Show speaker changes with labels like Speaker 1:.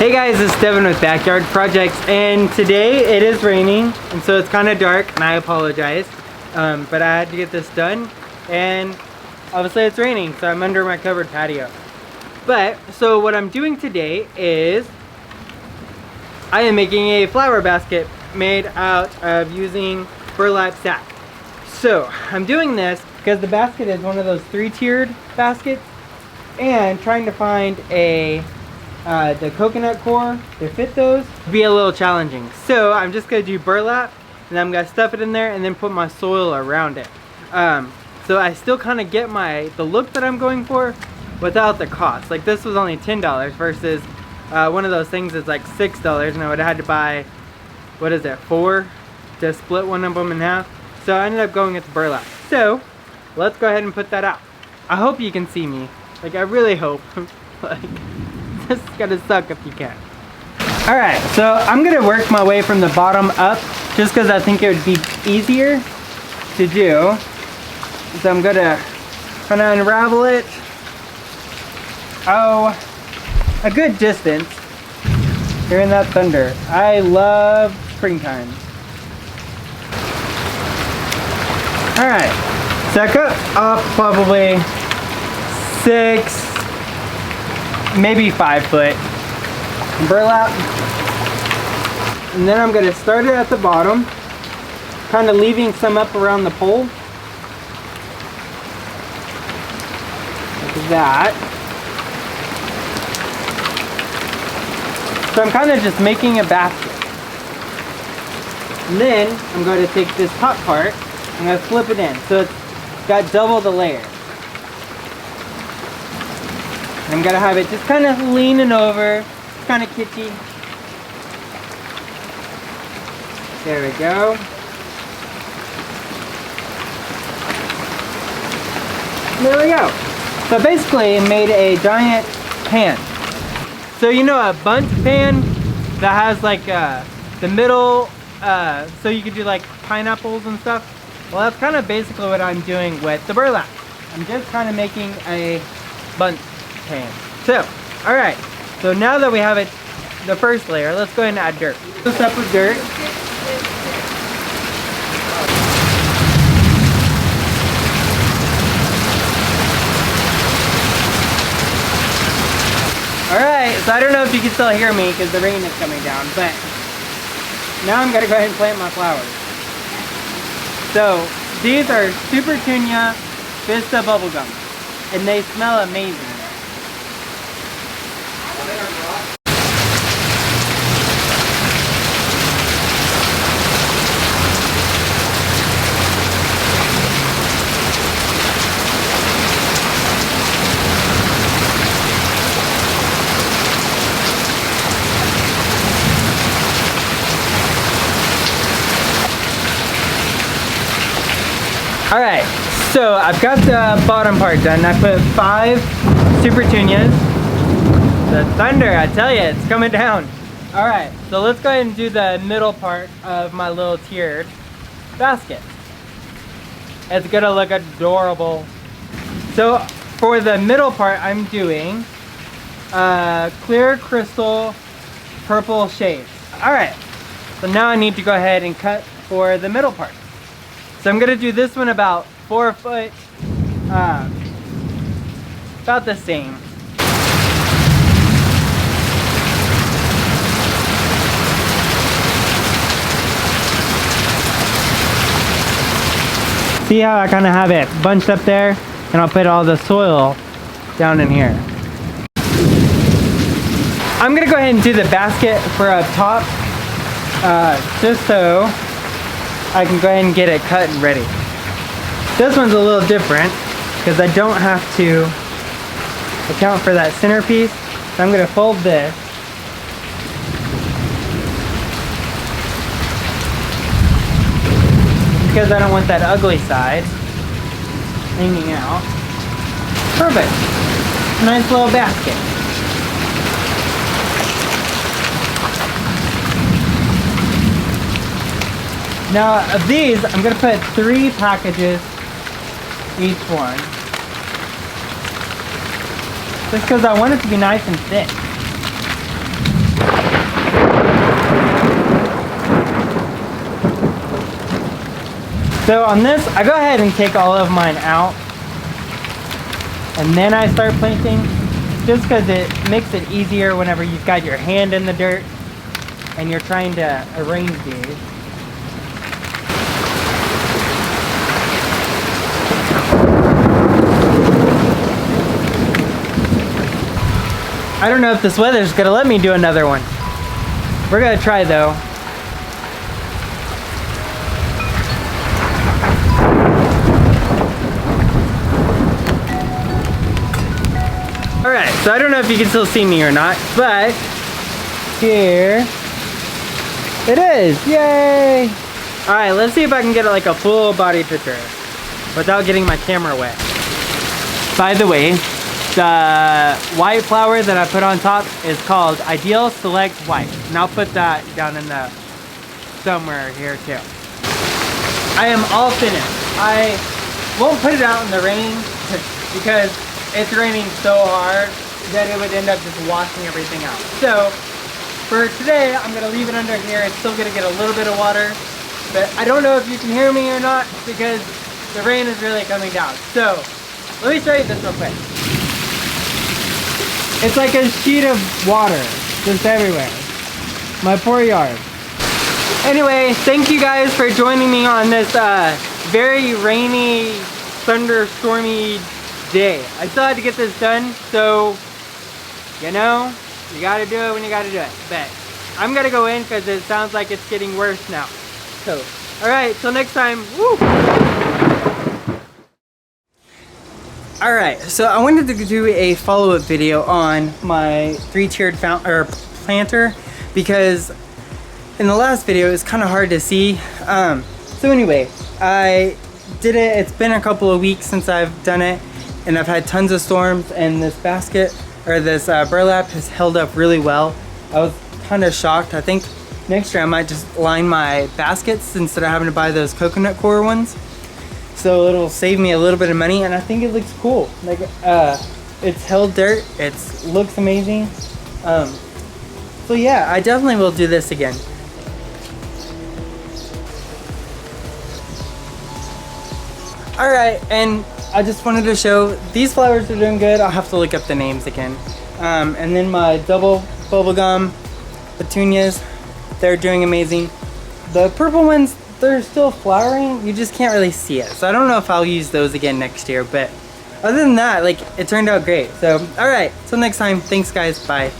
Speaker 1: Hey guys, it's Devin with Backyard Projects, and today it is raining, and so it's kind of dark, and I apologize, but I had to get this done, and obviously it's raining, so I'm under my covered patio. But, so what I'm doing today is, I am making a flower basket made out of using burlap sack. So, I'm doing this because the basket is one of those 3-tiered baskets, and trying to find the coconut core to fit those would be a little challenging. So I'm just gonna do burlap, and I'm gonna stuff it in there and then put my soil around it. So I still kind of get the look that I'm going for without the cost. Like this was only $10 versus one of those things is like $6, and I would have had to buy, what is it, 4 to split one of them in half. So I ended up going with the burlap. So let's go ahead and put that out. I hope you can see me. Like I really hope. Like, this is gonna suck if you can't. Alright, so I'm gonna work my way from the bottom up just because I think it would be easier to do. So I'm gonna kind of unravel it. Oh, a good distance. Hearing that thunder. I love springtime. Alright, so I cut off probably 6, maybe 5 foot burlap, and then I'm going to start it at the bottom, kind of leaving some up around the pole like that. So I'm kind of just making a basket, and then I'm going to take this top part and I'm going to flip it in so it's got double the layer. I'm gonna have it just kind of leaning over, kind of kitschy. There we go. There we go. So basically it made a giant pan. So you know a bundt pan that has like the middle, so you could do like pineapples and stuff? Well, that's kind of basically what I'm doing with the burlap. I'm just kind of making a bundt pan. So, alright, so now that we have it, the first layer, let's go ahead and add dirt. This up with dirt. Alright, so I don't know if you can still hear me because the rain is coming down, but now I'm going to go ahead and plant my flowers. So, these are Super Tunia Vista bubblegum, and they smell amazing. Alright, so I've got the bottom part done. I put 5 Super Tunias. The thunder, I tell you, it's coming down. Alright, so let's go ahead and do the middle part of my little tiered basket. It's gonna look adorable. So for the middle part, I'm doing clear crystal purple shades. Alright, so now I need to go ahead and cut for the middle part. So I'm gonna do this one about 4 foot, about the same. See how I kind of have it bunched up there? And I'll put all the soil down in here. I'm gonna go ahead and do the basket for up top, just so I can go ahead and get it cut and ready. This one's a little different because I don't have to account for that centerpiece. So I'm gonna fold this. Because I don't want that ugly side hanging out. Perfect. Nice little basket. Now of these, I'm gonna put 3 packages each one. Just because I want it to be nice and thick. So on this, I go ahead and take all of mine out. And then I start planting, just because it makes it easier whenever you've got your hand in the dirt and you're trying to arrange these. I don't know if this weather's gonna let me do another one. We're gonna try though. Alright, so I don't know if you can still see me or not, but here it is. Yay! Alright, let's see if I can get like a full body picture without getting my camera wet. By the way, the white flower that I put on top is called Ideal Select White. And I'll put that down in the somewhere here too. I am all finished. I won't put it out in the rain because it's raining so hard that it would end up just washing everything out. So for today, I'm gonna leave it under here. It's still gonna get a little bit of water, but I don't know if you can hear me or not because the rain is really coming down. So let me show you this real quick. It's like a sheet of water just everywhere. My poor yard. Anyway, thank you guys for joining me on this very rainy, thunderstormy day. I still had to get this done, so you know, you gotta do it when you gotta do it. But I'm gonna go in because it sounds like it's getting worse now. So, alright, till next time. Woo! Alright, so I wanted to do a follow-up video on my 3-tiered planter because in the last video it's kind of hard to see. So anyway, I did it. It's been a couple of weeks since I've done it, and I've had tons of storms, and this basket or this burlap has held up really well. I was kind of shocked. I think next year I might just line my baskets instead of having to buy those coconut core ones. So it'll save me a little bit of money, and I think it looks cool. Like it's held dirt. It looks amazing. So yeah, I definitely will do this again. Alright, and I just wanted to show these flowers are doing good. I'll have to look up the names again. And then my double bubblegum petunias, they're doing amazing. The purple ones, they're still flowering. You just can't really see it. So I don't know if I'll use those again next year, but other than that, like, it turned out great. So, alright, till next time. Thanks guys, bye.